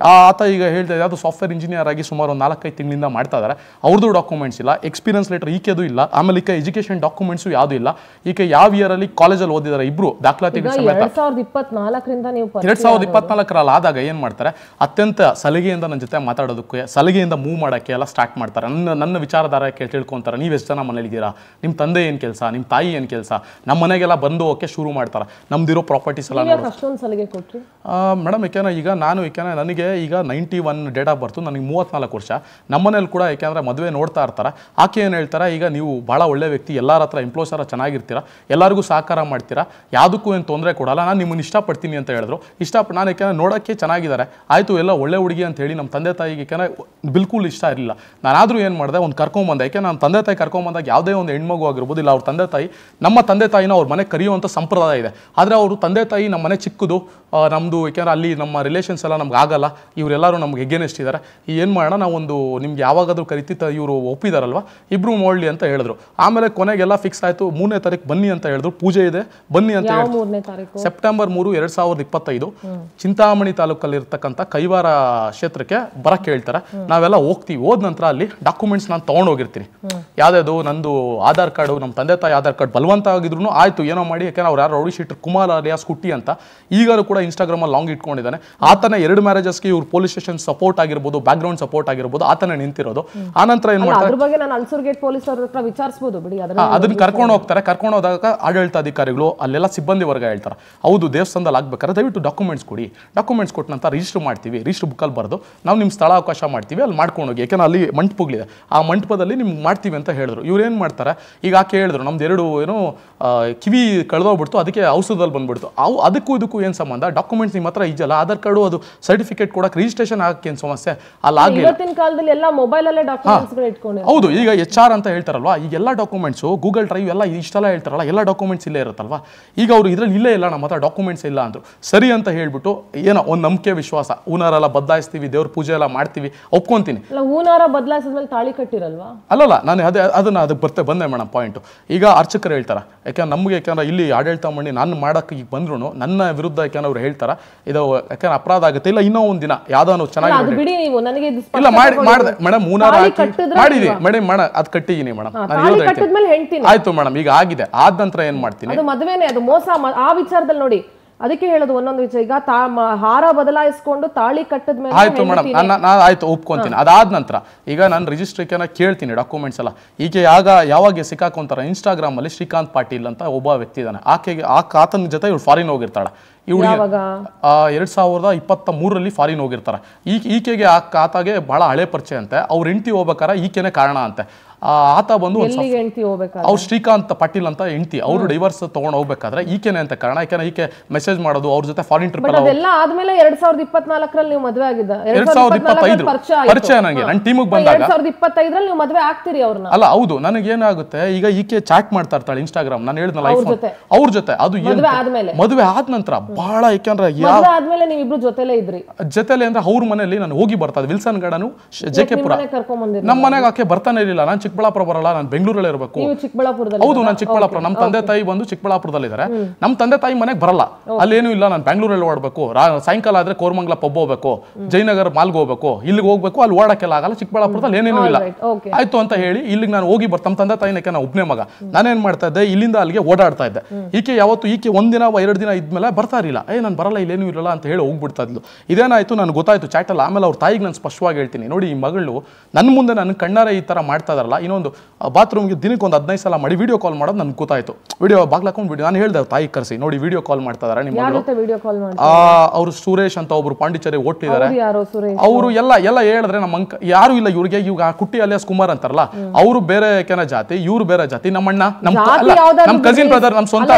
ಆತ ಈಗ ಹೇಳ್ತಾ ಇದೆ ಅದು ಸಾಫ್ಟ್ವೇರ್ ಇಂಜಿನಿಯರ್ ಆಗಿ ಸುಮಾರು ಒಂದು 4-5 ತಿಂಗಳಿಂದ ಮಾಡ್ತಾ ಇದ್ದಾರೆ. ಅವ್ರದ್ದು ಡಾಕ್ಯುಮೆಂಟ್ಸ್ ಇಲ್ಲ, ಎಕ್ಸ್ಪೀರಿಯನ್ಸ್ ಲೆಟರ್ ಈಕೆದು ಇಲ್ಲ. ಆಮೇಲೆ ಈಗ ಎಜುಕೇಶನ್ ಡಾಕ್ಯುಮೆಂಟ್ಸ್ ಯಾವುದು ಇಲ್ಲ. ಈಗ ಯಾವ ಇಯರ್ ಅಲ್ಲಿ ಕಾಲೇಜಲ್ಲಿ ಓದಿದ್ದಾರೆ ಇಬ್ರು ದಾಖಲಾತಿಗಳು ಸಮೇತ. 2024 ಆದಾಗ ಏನ್ ಮಾಡ್ತಾರೆ, ಅತ್ಯಂತ ಸಲಿಗೆಯಿಂದ ನನ್ನ ಜೊತೆ ಮಾತಾಡೋದಕ್ಕೆ, ಸಲಿಗೆಯಿಂದ ಮೂವ್ ಮಾಡೋಕ್ಕೆ ಎಲ್ಲ ಸ್ಟಾರ್ಟ್ ಮಾಡ್ತಾರೆ. ನನ್ನ ವಿಚಾರಧಾರ ತಿಳ್ಕೊಂತಾರೆ. ನೀವು ಎಷ್ಟು ಜನ ಮನೇಲಿದ್ದೀರಾ, ನಿಮ್ಮ ತಂದೆ ಏನು ಕೆಲಸ, ನಿಮ್ಮ ತಾಯಿ ಏನು ಕೆಲಸ, ನಮ್ಮ ಮನೆಗೆಲ್ಲ ಬಂದು ಹೋಗಕ್ಕೆ ಶುರು ಮಾಡ್ತಾರೆ. ನಮ್ದಿರೋ ಪ್ರಾಪರ್ಟೀಸ್ ಎಲ್ಲ ಮೇಡಮ್. ಯಾಕೆಂದ್ರೆ ನನಗೆ ಈಗ 91 ಡೇಟ್ ಆಫ್ ಬರ್ತು, ನನಗೆ 34 ವರ್ಷ. ನಮ್ಮನೇಲಿ ಕೂಡ ಯಾಕೆಂದ್ರೆ ಮದುವೆ ನೋಡ್ತಾ ಇರ್ತಾರೆ. ಆಕೆ ಏನು ಹೇಳ್ತಾರೆ, ಈಗ ನೀವು ಭಾಳ ಒಳ್ಳೆ ವ್ಯಕ್ತಿ, ಎಲ್ಲರ ಹತ್ರ ಎಂಪ್ಲಾಯ್ಸ್ ಹತ್ರ ಚೆನ್ನಾಗಿರ್ತೀರಾ, ಎಲ್ಲರಿಗೂ ಸಹಕಾರ ಮಾಡ್ತೀರಾ, ಯಾವುದಕ್ಕೂ ಏನು ತೊಂದರೆ ಕೊಡಲ್ಲ, ನಾನು ನಿಮ್ಮನ್ನು ಇಷ್ಟಪಡ್ತೀನಿ ಅಂತ ಹೇಳಿದ್ರು. ನಾನು ಯಾಕೆಂದ್ರೆ ನೋಡೋಕ್ಕೆ ಚೆನ್ನಾಗಿದ್ದಾರೆ, ಆಯಿತು ಎಲ್ಲ ಒಳ್ಳೆ ಹುಡುಗಿ ಅಂತ ಹೇಳಿ ನಮ್ಮ ತಂದೆ ತಾಯಿಗೆ ಯಾಕೆಂದರೆ ಬಿಲ್ಕುಲ್ ಇಷ್ಟ ಇರಲಿಲ್ಲ. ನಾನಾದರೂ ಏನು ಮಾಡಿದೆ, ಒಂದು ಕರ್ಕೊಂಬಂದೆ. ಯಾಕೆ ನಮ್ಮ ತಂದೆ ತಾಯಿ ಕರ್ಕೊಂಬಂದಾಗ ಯಾವುದೇ ಒಂದು ಹೆಣ್ಮಗು ಆಗಿರ್ಬೋದು, ಇಲ್ಲ ಅವ್ರ ತಂದೆ ತಾಯಿ, ನಮ್ಮ ತಂದೆ ತಾಯಿನ ಅವ್ರ ಮನೆ ಕರೆಯುವಂಥ ಸಂಪ್ರದಾಯ ಇದೆ. ಆದರೆ ಅವರು ತಂದೆ ತಾಯಿ ನಮ್ಮ ಮನೆ ಚಿಕ್ಕದು, ನಮ್ಮದು ಯಾಕೆಂದ್ರೆ ಅಲ್ಲಿ ನಮ್ಮ ರಿಲೇಷನ್ಸ್ ಎಲ್ಲ ನಮ್ಗೆ ಆಗಲ್ಲ, ಇವರೆಲ್ಲರೂ ನಮ್ಗೆ ಎಗೇನೆಸ್ಟ್ ಇದ್ದಾರೆ, ಏನು ಮಾಡೋಣ, ನಾವೊಂದು ನಿಮ್ಗೆ ಯಾವಾಗಾದರೂ ಕರಿತಿತ್ತು, ಇವರು ಒಪ್ಪಿದಾರಲ್ವ, ಇಬ್ಬರು ನೋಡಲಿ ಅಂತ ಹೇಳಿದ್ರು. ಆಮೇಲೆ ಕೊನೆಗೆಲ್ಲ ಫಿಕ್ಸ್ ಆಯಿತು. 3ನೇ ತಾರೀಕು ಬನ್ನಿ ಅಂತ ಹೇಳಿದ್ರು, ಪೂಜೆ ಇದೆ ಬನ್ನಿ ಅಂತ ಹೇಳಿದ್ರು. ಸೆಪ್ಟೆಂಬರ್ 3, 2025 ಚಿಂತಾಮಣಿ ತಾಲೂಕಲ್ಲಿ ಇರ್ತಕ್ಕಂಥ ಕೈವಾರ ಕ್ಷೇತ್ರಕ್ಕೆ ಬರಕ್ಕೆ ಹೇಳ್ತಾರೆ. ನಾವೆಲ್ಲ ಹೋಗ್ತೀವಿ. ಹೋದ ನಂತರ ಅಲ್ಲಿ ಡಾಕ್ಯುಮೆಂಟ್ಸ್ ನಾನು ತೊಗೊಂಡೋಗಿರ್ತೀನಿ. ಯಾವುದಾದ್ರು ನಂದು ಆಧಾರ್ ಕಾರ್ಡು, ನಮ್ಮ ತಂದೆ ತಾಯಿ ಆಧಾರ್ ಕಾರ್ಡ್ ಬಲವಂತ ಆಗಿದ್ರು ಆಯಿತು ಏನೋ ಮಾಡಿ. ಯಾಕೆಂದ್ರೆ ಅವ್ರು ಯಾರು ರೌಡಿ ಶೀಟರ್ ಕುಮಾರ್ ಅಲಿಯಾಸ್ ಕುಟ್ಟಿ ಅಂತ ಈಗಲೂ ಕೂಡ ಇನ್ಸ್ಟಾಗ್ರಾಮಲ್ಲಿ ಲಾಂಗ್ ಇಟ್ಕೊಂಡಿದ್ದಾನೆ. ಆತನ 2 ಮ್ಯಾರೇಜಸ್ಗೆ ಇವ್ರು ಪೊಲೀಸ್ ಸ್ಟೇಷನ್ ಸಪೋರ್ಟ್ ಆಗಿರ್ಬೋದು, ಬ್ಯಾಕ್ ಗ್ರೌಂಡ್ ಸಪೋರ್ಟ್ ಆಗಿರ್ಬೋದು, ಆತನ ನಿಂತಿರೋದು. ಆನಂತರ ಏನು ಮಾಡ್ತಾರೆ, ಅದ್ರ ಬಗ್ಗೆ ನಾನು ಹಲ್ಸೂರ್ ಗೇಟ್ ಪೊಲೀಸ್ ಅವ್ರ ಹತ್ರ ವಿಚಾರಿಸಬಹುದು ಬಿಡಿ. ಅದನ್ನ ಕರ್ಕೊಂಡು ಹೋಗ್ತಾರೆ. ಕರ್ಕೊಂಡು ಹೋದಾಗ ಆಡಳಿತಾಧಿಕಾರಿಗಳು ಅಲ್ಲೆಲ್ಲ ಸಿಬ್ಬಂದಿ ವರ್ಗ ಹೇಳ್ತಾರೆ, ಹೌದು ದೇವಸ್ಥಾನದಲ್ಲಿ ಆಗ್ಬೇಕಾದ್ರೆ ದಯವಿಟ್ಟು ಡಾಕ್ಯುಮೆಂಟ್ಸ್ ಕೊಡಿ, ಡಾಕ್ಯುಮೆಂಟ್ಸ್ ಕೊಟ್ಟ ನಂತರ ರಿಜಿಸ್ಟರ್ ಮಾಡ್ತೀವಿ, ರಿಜಿಸ್ಟರ್ ಬುಕ್ಕಲ್ಲಿ ಬರೆದು ನಾವು ನಿಮ್ಮ ಸ್ಥಳ ಅವಕಾಶ ಮಾಡ್ತೀವಿ, ಅಲ್ಲಿ ಮಾಡ್ಕೊಂಡು ಹೋಗಿ, ಯಾಕಂದ್ರೆ ಅಲ್ಲಿ ಮಂಟಪಗಳಿದೆ, ಆ ಮಂಟಪದಲ್ಲಿ ನಿಮ್ಗೆ ಮಾಡ್ತೀವಿ ಅಂತ ಹೇಳಿದ್ರು. ಇವ್ರು ಏನು ಮಾಡ್ತಾರೆ, ಈಗ ಆಕೆ ಹೇಳಿದ್ರು ನಮ್ದು 2 ಏನೋ ಕಿವಿ ಕಳೆದೋಗ್ಬಿಡ್ತು, ಅದಕ್ಕೆ ಔಷಧದಲ್ಲಿ ಬಂದ್ಬಿಡ್ತು. ಅದಕ್ಕೂ ಇದಕ್ಕೂ ಏನು ಸಂಬಂಧ? ಡಾಕ್ಯುಮೆಂಟ್ಸ್ ನಿಮ್ಮ ಹತ್ರ ಇದೆಯಲ್ಲ, ಆಧಾರ್ ಕಾರ್ಡು ಅದು ಸರ್ಟಿಫಿಕೇಟ್ ಕೊಡಕ್ಕೆ ರಿಜಿಸ್ಟ್ರೇಷನ್ ಆಗಕ್ಕೆ ಏನು ಸಮಸ್ಯೆ? ಅಲ್ಲಿ ಆಗಲಿಲ್ಲ. ಇವತ್ತಿನ ಕಾಲದಲ್ಲಿ ಎಲ್ಲ ಮೊಬೈಲ್ ಅಲ್ಲೇ ಡಾಕ್ಯುಮೆಂಟ್ಸ್ಗಳು ಇಟ್ಕೊಂಡು. ಹೌದು, ಈಗ HR ಅಂತ ಹೇಳ್ತಾರಲ್ವಾ, ಈಗ ಎಲ್ಲ ಡಾಕ್ಯುಮೆಂಟ್ಸು ಗೂಗಲ್ ಡ್ರೈವ್ ಎಲ್ಲ ಇಷ್ಟೆಲ್ಲ ಹೇಳ್ತಾರಲ್ಲ, ಎಲ್ಲ ಡಾಕ್ಯುಮೆಂಟ್ಸ್ ಇಲ್ಲೇ ಇರುತ್ತಲ್ವಾ. ಈಗ ಅವರು ಇದ್ರಲ್ಲಿ ಇಲ್ಲೇ ಇಲ್ಲ, ನಮ್ಮ ಹತ್ರ ಡಾಕ್ಯುಮೆಂಟ್ಸ್ ಇಲ್ಲ ಅಂದರು. ಸರಿ ಅಂತ ಹೇಳ್ಬಿಟ್ಟು ಏನೋ ಒಂದು ನಂಬಿಕೆ ವಿಶ್ವಾಸ, ಹೂನಾರೆಲ್ಲ ಬದಲಾಯಿಸ್ತೀವಿ, ದೇವ್ರ ಪೂಜೆ ಎಲ್ಲ ಮಾಡ್ತೀವಿ, ಒಪ್ಕೊಂತೀನಿ. ಅಲ್ಲ, ಹೂನಾರ ಬದಲಾಯಿಸಿದ್ಮೇಲೆ ತಾಳಿ ಕಟ್ಟಿರಲ್ವಾ? ಅಲ್ಲಲ್ಲ, ನಾನು ಅದಕ್ಕೆ ಬಂದೆ ಮೇಡಮ್ ಪಾಯಿಂಟು. ಈಗ ಅರ್ಚಕರು ಹೇಳ್ತಾರೆ, ಯಾಕಂದ್ರೆ ನಮಗೆ ಯಾಕಂದ್ರೆ ಇಲ್ಲಿ ಆಡಳಿತ ಮಂಡಳಿ ನಾನು ಮಾಡೋಕ್ಕೆ ಈಗ ಬಂದ್ರು ನನ್ನ ವಿರುದ್ಧ ಯಾಕಂದ್ರೆ ಅವ್ರು ಹೇಳ್ತಾರೆ ಇದು ಯಾಕಂದ್ರೆ ಅಪರಾಧ ಆಗುತ್ತೆ, ಇಲ್ಲ ಇನ್ನೂ ಒಂದಿನ ಯಾವ್ದಾನು ಚೆನ್ನಾಗಿ ಇಲ್ಲ ಮಾಡಿದೆ ಮೇಡಮ್, ಹೂನಾರ ಮಾಡಿದೀನಿ ಮೇಡಮ್, ಅದು ಕಟ್ಟಿದೀನಿ ಮೇಡಮ್. ಆಯ್ತು ಮೇಡಮ್, ಈಗ ಆಗಿದೆ. ಆದ ನಂತರ ಏನ್ ಮಾಡ್ತೀನಿ? ಅದು ಮದುವೆನೇ, ಅದು ಮೋಸ. ಆ ವಿಚಾರದಲ್ಲಿ ನೋಡಿ, ಅದಕ್ಕೆ ಹೇಳೋದು ಒಂದೊಂದು ವಿಚಾರ. ಈಗ ಹಾರ ಬದಲಾಯಿಸ್ಕೊಂಡು ತಾಳಿ ಕಟ್ಟದ ಮೇಲೆ ಆಯ್ತು ಮೇಡಮ್, ನಾನು ಆಯ್ತು ಒಪ್ಕೊಂತೀನಿ. ಅದಾದ ನಂತರ ಈಗ ನಾನು ರಿಜಿಸ್ಟ್ರೇಷನ್ ಕೇಳ್ತೀನಿ ಡಾಕ್ಯುಮೆಂಟ್ಸ್ ಎಲ್ಲ. ಈಗ ಯಾವಾಗ ಸಿಕ್ಕಾಕೊಂತಾರೆ, ಇನ್ಸ್ಟಾಗ್ರಾಮ್ ಅಲ್ಲಿ ಶ್ರೀಕಾಂತ್ ಪಾಟೀಲ್ ಅಂತ ಒಬ್ಬ ವ್ಯಕ್ತಿ ಇದ್ದಾನೆ, ಆತನ ಜೊತೆ ಇವ್ರು ಫಾರಿನ್ ಹೋಗಿರ್ತಾಳೆ. ಇವಳು 2023 ಫಾರಿನ್ ಹೋಗಿರ್ತಾರೆ. ಈಕೆಗೆ ಆತಾಗೆ ಬಹಳ ಹಳೆ ಪರಿಚಯ ಅಂತೆ. ಅವ್ರ ಹೆಂಡತಿ ಹೋಗ್ಬೇಕಾರೆ ಈಕೆನೆ ಕಾರಣ ಅಂತೆ. ಆತ ಬಂದು ಅವ್ರು ಶ್ರೀಕಾಂತ್ ಪಾಟೀಲ್ ಅಂತ ಹೆಂಡತಿ, ಅವರು ಡೈವರ್ಸ್ ತಗೊಂಡು ಹೋಗ್ಬೇಕಾದ್ರೆ ಈಕೆನೆ ಅಂತ ಕಾರಣ. ಯಾಕಂದ್ರೆ ಈಕೆ ಮೆಸೇಜ್ ಮಾಡೋದು, ಅವ್ರ ಜೊತೆ ಫಾರಿನ್ ಟ್ರಿಪ್ ಆದ್ಮೇಲೆ 2024 ನೀವು ಮದುವೆ ಆಗಿದ್ದ, 2025 ಪರಿಚಯ ನನಗೆ ನನ್ನ ಟೀಮಿಗೆ ಬಂದಾಗ 2025 ನೀವು ಮದುವೆ ಆಗ್ತೀರಿ ಅವ್ರನ್ನ. ಅಲ್ಲ ಹೌದು, ನನಗೆ ಏನಾಗುತ್ತೆ, ಈಗ ಈಕೆ ಚಾಟ್ ಮಾಡ್ತಾ ಇರ್ತಾಳೆ ಇನ್ಸ್ಟಾಗ್ರಾಮ್, ನಾನು ಹೇಳಿದ್ನಲ್ಲ ಅವ್ರ ಜೊತೆ. ಅದು ಮದುವೆ ಆದ ನಂತರ ಬಹಳ, ಯಾಕಂದ್ರೆ ಆದ್ಮೇಲೆ ನೀವಿಬ್ರು ಜೊತೆಲೇ ಇದ್ರಿ. ಜೊತೆಲೆ ಅಂದ್ರೆ ಅವ್ರ ಮನೆಯಲ್ಲಿ ನಾನು ಹೋಗಿ ಬರ್ತಾ ಇದ್ದೆ, ವಿಲ್ಸನ್ ಗಾರ್ಡನ್, ಜೆಕೆಪುರ. ನಮ್ಮ ಮನೆಗೆ ಆಕೆ ಬರ್ತಾನೆ ಇರಲಿಲ್ಲ. ನಾನು ಚಿಕ್ಕಬಳ್ಳಾಪುರ ಬರಲ್ಲ, ನಾನು ಬೆಂಗಳೂರಲ್ಲೇ ಇರಬೇಕು. ಹೌದು, ನಾನು ಚಿಕ್ಕಬಳ್ಳಾಪುರ. ನಮ್ಮ ತಂದೆ ತಾಯಿ ಬಂದು ಚಿಕ್ಕಬಳ್ಳಾಪುರದಲ್ಲಿ ಇದ್ದಾರೆ. ನಮ್ಮ ತಂದೆ ತಾಯಿ ಮನೆಗೆ ಬರಲ್ಲ, ಅಲ್ಲೇನು ಇಲ್ಲ, ನಾನು ಬೆಂಗಳೂರಲ್ಲಿ ಓಡಬೇಕು. ಸಾಯಂಕಾಲ ಆದ್ರೆ ಕೋರಮಂಗಲ ಪಬ್ ಹೋಗ್ಬೇಕು, ಜಯನಗರ ಮಾಲ್ಗೆ ಹೋಗ್ಬೇಕು, ಇಲ್ಲಿಗೆ ಹೋಗ್ಬೇಕು, ಅಲ್ಲಿ ಓಡಕ್ಕೆಲ್ಲ ಆಗಲ್ಲ. ಚಿಕ್ಕಬಳ್ಳಾಪುರದಲ್ಲಿ ಏನೇನು ಇಲ್ಲ. ಆಯ್ತು ಅಂತ ಹೇಳಿ ಇಲ್ಲಿಗೆ ನಾನು ಹೋಗಿ ಬರ್ತಾ, ನಮ್ಮ ತಂದೆ ತಾಯಿನಕ್ಕೆ ನಾನು ಒಬ್ಬನೇ ಮಗ, ನಾನೇನ್ ಮಾಡ್ತಾ ಇದ್ದೆ, ಇಲ್ಲಿಂದ ಅಲ್ಲಿಗೆ ಓಡಾಡ್ತಾ ಇದ್ದೆ. ಈಕೆ ಒಂದಿನ 2 ದಿನ ಇದ್ಮೇಲೆ ಬರ್ತಾ ಇರಲಿಲ್ಲ. ನಾನು ಬರಲ್ಲ, ಇಲ್ಲೇನು ಇರಲ್ಲ ಅಂತ ಹೇಳಿ ಹೋಗ್ಬಿಡ್ತಾ ಇದ್ಲು. ಇದೇನಾಯ್ತು ನನಗೆ ಗೊತ್ತಾಯ್ತು ಚಾಟಲ್ಲಿ. ಆಮೇಲೆ ಅವ್ರ ತಾಯಿಗೆ ನಾನು ಸ್ಪಷ್ಟವಾಗಿ ಹೇಳ್ತೀನಿ, ನೋಡಿ ಈ ಮಗಳು ನನ್ನ ಮುಂದೆ ನನ್ನ ಕಣ್ಣಾರೆ ಈ ತರ ಮಾಡ್ತಾ ಇದಾರಲ್ಲ, ಇನ್ನೊಂದು ಬಾತ್ರೂಮ್ಗೆ ದಿನಕ್ಕೆ ಒಂದು 15 ಸಲ ಮಾಡಿ ವಿಡಿಯೋ ಕಾಲ್ ಮಾಡೋದು ನನಗೆ ಗೊತ್ತಾಯ್ತು. ವಿಡಿಯೋ ಬಾಗ್ಲಾಕೊಂಡು ವಿಡಿಯೋ ನಾನು ಹೇಳ್ದೆ ತಾಯಿ ಕರೆಸಿ, ನೋಡಿ ವಿಡಿಯೋ ಕಾಲ್ ಮಾಡ್ತಾ ಇದಾರೆ ನಿಮ್ಮ ಮಗಳು. ಅವರು ಸುರೇಶ್ ಅಂತ ಒಬ್ರು ಪಾಂಡಿಚೇರಿ ಓಟ್ಲಿದ್ದಾರೆ. ಅವರು ಎಲ್ಲ ಹೇಳಿದ್ರೆ ನಮ್ಮ ಯಾರು ಇಲ್ಲ ಇವ್ರಿಗೆ. ಇವಾಗ ಕುಟ್ಟಿ ಅಲಿಯಾಸ್ ಕುಮಾರ್ ಅಂತಾರಲ್ಲ, ಅವರು ಬೇರೆ ಕೆನ ಜಾತಿ, ಇವ್ರು ಬೇರೆ ಜಾತಿ. ನಮ್ಮಣ್ಣ, ನಮ್ಮ ಕಸಿನ್ ಬ್ರದರ್, ನಮ್ಮ ಸ್ವಂತ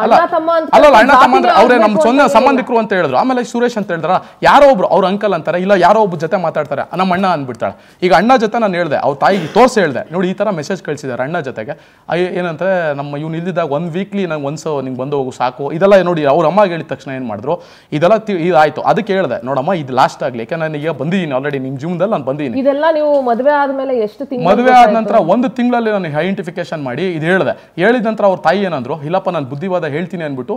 ಅಲ್ಲ ಅಣ್ಣ ತಮ್ಮ ಅಂದ್ರೆ ಅವರೇ ನಮ್ಮ ಸ್ವಂತ ಸಂಬಂಧಿಕರು ಅಂತ ಹೇಳಿದ್ರು. ಆಮೇಲೆ ಸುರೇಶ್ ಅಂತ ಹೇಳಿದ್ರ, ಯಾರೋ ಒಬ್ರು ಅವ್ರ ಅಂಕಲ್ ಅಂತಾರೆ, ಇಲ್ಲ ಯಾರೋ ಒಬ್ಬ ಜೊತೆ ಮಾತಾಡ್ತಾರೆ, ನಮ್ಮ ಅಣ್ಣ ಅಂದ್ಬಿಡ್ತಾಳೆ. ಈಗ ಅಣ್ಣ ಜೊತೆ ನಾನು ಹೇಳ್ದೆ, ಅವ್ರ ತಾಯಿಗೆ ತೋರ್ಸಿ ಹೇಳ್ದೆ, ನೋಡಿ ಈ ತರ ಮೆಸೇಜ್ ಕಳಿಸಿದ್ದಾರೆ ಅಣ್ಣ ಜೊತೆಗೆ. ಏನಂದ್ರೆ ನಮ್ಮ ಇವ್ನು ಇಲ್ದಿದ್ದಾಗ 1 ವೀಕ್ಲಿ ನಂಗೆ ಒಂದ್ಸೋ ನಿಂಗೆ ಬಂದು ಹೋಗು ಸಾಕು. ಇದೆಲ್ಲ ನೋಡಿ ಅವ್ರ ಅಮ್ಮ ಹೇಳಿದ ತಕ್ಷಣ ಏನ್ ಮಾಡಿದ್ರು, ಇದೆಲ್ಲ ಇದಾಯ್ತು. ಅದಕ್ಕೆ ಹೇಳ್ದೆ, ನೋಡಮ್ಮ ಇದು ಲಾಸ್ಟ್ ಆಗ್ಲಿ, ಯಾಕಂದ್ರೆ ನಾನು ಈಗ ಬಂದಿದ್ದೀನಿ ಆಲ್ರೆಡಿ, ನಿಮ್ ಜೀವನದಲ್ಲಿ ನಾನು ಬಂದಿದ್ದೀನಿ. ಇದೆಲ್ಲ ನೀವು ಮದುವೆ ಆದ್ಮೇಲೆ ಎಷ್ಟು ತಿಂಗಳು? ಮದುವೆ ಆದ ನಂತರ 1 ತಿಂಗಳಲ್ಲಿ ನಾನು ಐಡೆಂಟಿಫಿಕೇಶನ್ ಮಾಡಿ ಇದು ಹೇಳಿದೆ. ಹೇಳಿದ ನಂತರ ಅವ್ರ ತಾಯಿ ಏನಂದ್ರು, ಇಲ್ಲಪ್ಪ ನಾನು ಬುದ್ಧಿವಾದ ಹೇಳ್ತೀನಿ ಅನ್ಬಿಟ್ಟು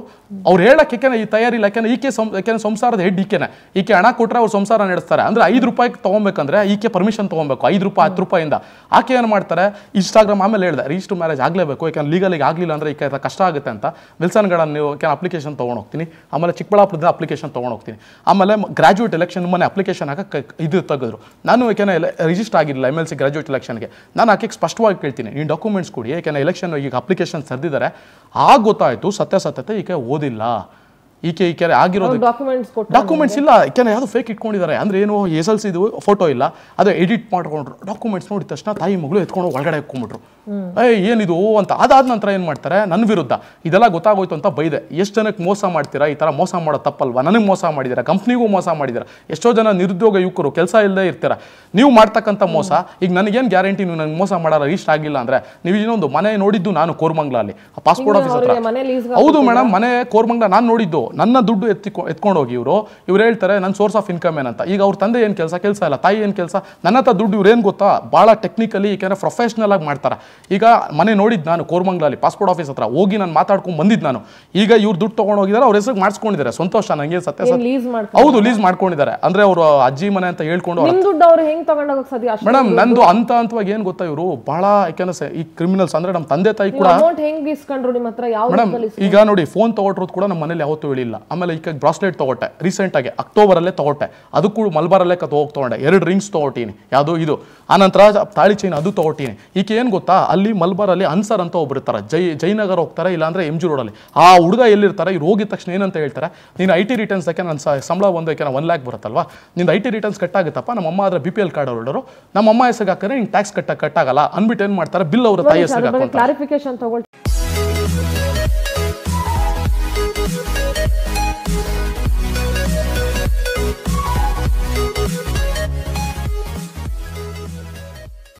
ಅವ್ರು ಹೇಳಕ್ಕೆ ಈ ತಯಾರಿಲ್ಲ. ಯಾಕಂದ್ರೆ ಯಾಕಂದ್ರೆ ಸಂಸಾರದ ಹೆಡ್ ಈಕೆ ಹಣ ಕೊಟ್ರೆ ಅವ್ರು ಸಂಸಾರ ನಡೆಸ್ತಾರೆ. ಅಂದ್ರೆ 5 ರೂಪಾಯಿ ತಗೊಬೇಕಂದ್ರೆ ಈಕೆ ಪರ್ಮಿಷನ್ ತಗೊಬೇಕು, 5 ರೂಪಾಯಿ 10 ರೂಪಾಯಿಂದ. ಆಕೆ ಏನು ಮಾಡ್ತಾರೆ, ಇನ್ಸ್ಟಾಗ್ರಾಮ್ ಆಮೇಲೆ ಹೇಳಿದೆ ರಿಜಿಸ್ಟರ್ ಮ್ಯಾರೇಜ್ ಆಗಲೇಬೇಕು, ಯಾಕಂದ್ರೆ ಲೀಗಲಿಗೆ ಆಗಲಿಲ್ಲ ಅಂದ್ರೆ ಈಕೆ ಕಷ್ಟ ಆಗುತ್ತೆ ಅಂತ. ವಿಲ್ಸನ್ ಗಾರ್ಡನ್ ನೀವು ಅಪ್ಲಿಕೇಶನ್ ತೊಗೊಂಡು ಹೋಗ್ತೀನಿ, ಆಮೇಲೆ ಚಿಕ್ಕಬಳ್ಳಾಪುರದ ಅಪ್ಲಿಕೇಶನ್ ತೊಗೊಂಡು ಹೋಗ್ತೀನಿ. ಆಮೇಲೆ ಗ್ರಾಜುಯೇಟ್ ಎಲೆಕ್ಷನ್ ಮನೆ ಅಪ್ಲಿಕೇಶನ್ ಹಾಕಕ್ಕೆ ಇದು ತೆಗೆದ್ರು. ನಾನು ಯಾಕೆಂದ್ರೆ ರಿಜಿಸ್ಟರ್ ಆಗಿರಲಿಲ್ಲ MLC ಗ್ರಾಜುಯೇಟ್ ಎಲೆಕ್ಷನ್ಗೆ. ನಾನು ಆಕೆ ಸ್ಪಷ್ಟವಾಗಿ ಕೇಳ್ತೀನಿ, ನೀನು ಡಾಕ್ಯುಮೆಂಟ್ಸ್ ಕೊಡಿ, ಯಾಕೆಂದ್ರೆ ಎಲೆಕ್ಷನ್ ಈಗ ಅಪ್ಲಿಕೇಶನ್ ಸರಿದಿದ್ದಾರೆ. ಆಗ ಗೊತ್ತಾಯ್ತು ಸತ್ಯತೆ ಈಕೆ ಓದಿಲ್ಲ. ಈಕೆ ಆಗಿರೋದು ಡಾಕ್ಯುಮೆಂಟ್ಸ್ ಇಲ್ಲ, ಯಾಕೆಂದ್ರೆ ಯಾವುದು ಫೇಕ್ ಇಟ್ಕೊಂಡಿದ್ದಾರೆ. ಅಂದ್ರೆ ಏನು SLC ಫೋಟೋ ಇಲ್ಲ, ಅದು ಎಡಿಟ್ ಮಾಡ್ಕೊಂಡ್ರು. ಡಾಕ್ಯುಮೆಂಟ್ಸ್ ನೋಡಿದ ತಕ್ಷಣ ತಾಯಿ ಮಗಳು ಎತ್ಕೊಂಡು ಒಳಗಡೆ ಹಾಕೊಂಡ್ಬಿಟ್ರು. ಏನಿದು ಅಂತ. ಅದಾದ ನಂತರ ಏನು ಮಾಡ್ತಾರೆ, ನನ್ನ ವಿರುದ್ಧ ಇದೆಲ್ಲ ಗೊತ್ತಾಗೋಯ್ತು ಅಂತ ಬೈದೆ. ಎಷ್ಟು ಜನಕ್ಕೆ ಮೋಸ ಮಾಡ್ತೀರಾ, ಈ ಥರ ಮೋಸ ಮಾಡೋ ತಪ್ಪಲ್ವಾ, ನನಗೆ ಮೋಸ ಮಾಡಿದ್ದೀರಾ, ಕಂಪ್ನಿಗೂ ಮೋಸ ಮಾಡಿದ್ದೀರಾ. ಎಷ್ಟೋ ಜನ ನಿರುದ್ಯೋಗ ಯುವಕರು ಕೆಲಸ ಇಲ್ಲದೆ ಇರ್ತೀರ, ನೀವು ಮಾಡ್ತಕ್ಕಂಥ ಮೋಸ. ಈಗ ನನಗೇನು ಗ್ಯಾರಂಟಿ ನೀವು ನನಗೆ ಮೋಸ ಮಾಡಲ್ಲ ಇಷ್ಟ ಆಗಿಲ್ಲ ಅಂದ್ರೆ. ನೀವು ಇನ್ನೊಂದು ಮನೆ ನೋಡಿದ್ದು ನಾನು ಕೋರಮಂಗ್ಲಲ್ಲಿ ಪಾಸ್ಪೋರ್ಟ್ ಆಫೀಸ್ ಹತ್ರ. ಹೌದು ಮೇಡಮ್, ಮನೆ ಕೋರಮಂಗ್ಲ ನಾನು ನೋಡಿದ್ದು. ನನ್ನ ದುಡ್ಡು ಎತ್ಕೊಂಡು ಹೋಗಿ ಇವ್ರು ಹೇಳ್ತಾರೆ ನನ್ನ ಸೋರ್ಸ್ ಆಫ್ ಇನ್ಕಮ್ ಏನಂತ. ಈಗ ಅವ್ರ ತಂದೆ ಏನು ಕೆಲಸ ಇಲ್ಲ, ತಾಯಿ ಏನು ಕೆಲಸ, ನನ್ನ ಹತ್ರ ದುಡ್ಡು ಇವ್ರು ಏನು ಗೊತ್ತಾ, ಭಾಳ ಟೆಕ್ನಿಕಲಿ ಯಾಕಂದ್ರೆ ಪ್ರೊಫೆಷನಲ್ ಆಗಿ ಮಾಡ್ತಾರೆ. ಈಗ ಮನೆ ನೋಡಿದ್ದು ನಾನು ಕೋರಮಂಗ್ಲಲ್ಲಿ ಪಾಸ್ಪೋರ್ಟ್ ಆಫೀಸ್ ಹತ್ರ ಹೋಗಿ ನಾನು ಮಾತಾಡ್ಕೊಂಡು ಬಂದಿದ್ದು ನಾನು. ಈಗ ಇವ್ರು ದುಡ್ಡು ತೊಗೊಂಡು ಹೋಗಿದ್ದಾರೆ, ಅವ್ರ ಹೆಸರು ಮಾಡಿಸ್ಕೊಂಡಿದ್ದಾರೆ. ಸಂತೋಷ ನನಗೆ ಸತ್ಯ. ಹೌದು, ಲೀಸ್ ಮಾಡ್ಕೊಂಡಿದ್ದಾರೆ. ಅಂದ್ರೆ ಅವರು ಅಜ್ಜಿ ಮನೆ ಅಂತ ಹೇಳ್ಕೊಂಡು. ಮೇಡಮ್ ನಂದು ಹಂತವಾಗಿ ಏನು ಗೊತ್ತಾ, ಇವರು ಬಹಳ ಯಾಕಂದ್ರೆ ಈ ಕ್ರಿಮಿನಲ್ಸ್ ಅಂದ್ರೆ ನಮ್ಮ ತಂದೆ ತಾಯಿ ಕೂಡ. ಮೇಡಮ್ ಈಗ ನೋಡಿ ಫೋನ್ ತಗೊಟ್ಟಿರೋದು ಕೂಡ ನಮ್ಮ ಮನೇಲಿ ಯಾವತ್ತೂ ಇಲ್ಲ. ಆಮೇಲೆ ಈಗ ಬ್ರಾಸ್ಲೆಟ್ ತೊಗೊಟ್ಟೆ ರೀಸೆಂಟಾಗಿ ಅಕ್ಟೋಬರಲ್ಲೇ ತೊಗೊಟ್ಟೆ, ಅದು ಕೂಡ ಮಲ್ಬಾರಲ್ಲೇ ತೊಗೊಂಡೆ, 2 ರಿಂಗ್ಸ್ ತೊಗೊತೀನಿ, ಯಾವುದು ಇದು. ಆನಂತರ ತಾಳಿ ಚೈನ್ ಅದು ತೊಗೊತೀನಿ. ಈಕೆ ಏನು ಗೊತ್ತಾ, ಅಲ್ಲಿ ಮಲ್ಬಾರಲ್ಲಿ ಅನ್ಸರ್ ಅಂತ ಒಬ್ರು ಇರ್ತಾರೆ, ಜಯನಗರ ಹೋಗ್ತಾರೆ, ಇಲ್ಲಾಂದ್ರೆ MG ರೋಡಲ್ಲಿ. ಆ ಹುಡುಗ ಎಲ್ಲಿರ್ತಾರೆ, ಇವ್ರು ಹೋಗಿದ ತಕ್ಷಣ ಏನಂತ ಹೇಳ್ತಾರೆ, ನೀನು IT ರಿಟರ್ನ್ಸ್ ಯಾಕೆ ನನ್ನ ಸಂಬಳ ಒಂದು ಯಾಕೆ 1 lakh ಬರುತ್ತಲ್ವಾ, ನಿಂದು IT ರಿಟರ್ನ್ಸ್ ಕಟ್ಟಾಗುತ್ತಪ್ಪ, ನಮ್ಮ ಅಮ್ಮ ಆದರೆ BPL ಕಾರ್ಡ್ ಹೋಲ್ಡರು, ನಮ್ಮ ಅಮ್ಮ ಹೆಸರಿಗೆ ಹಾಕಿದ್ರೆ ನೀನು ಟ್ಯಾಕ್ಸ್ ಕಟ್ಟಾಗಲ್ಲ ಅಂದ್ಬಿಟ್ಟು ಏನು ಮಾಡ್ತಾರೆ, ಬಿಲ್ ಅವ್ರ ತಾಯಿ ಹೆಸರಿಗೆ ಹಾಕ್ತಾರೆ. ಕ್ಲಾರಿಫಿಕೇಶನ್ ತಗೊಳ್ತಾರೆ.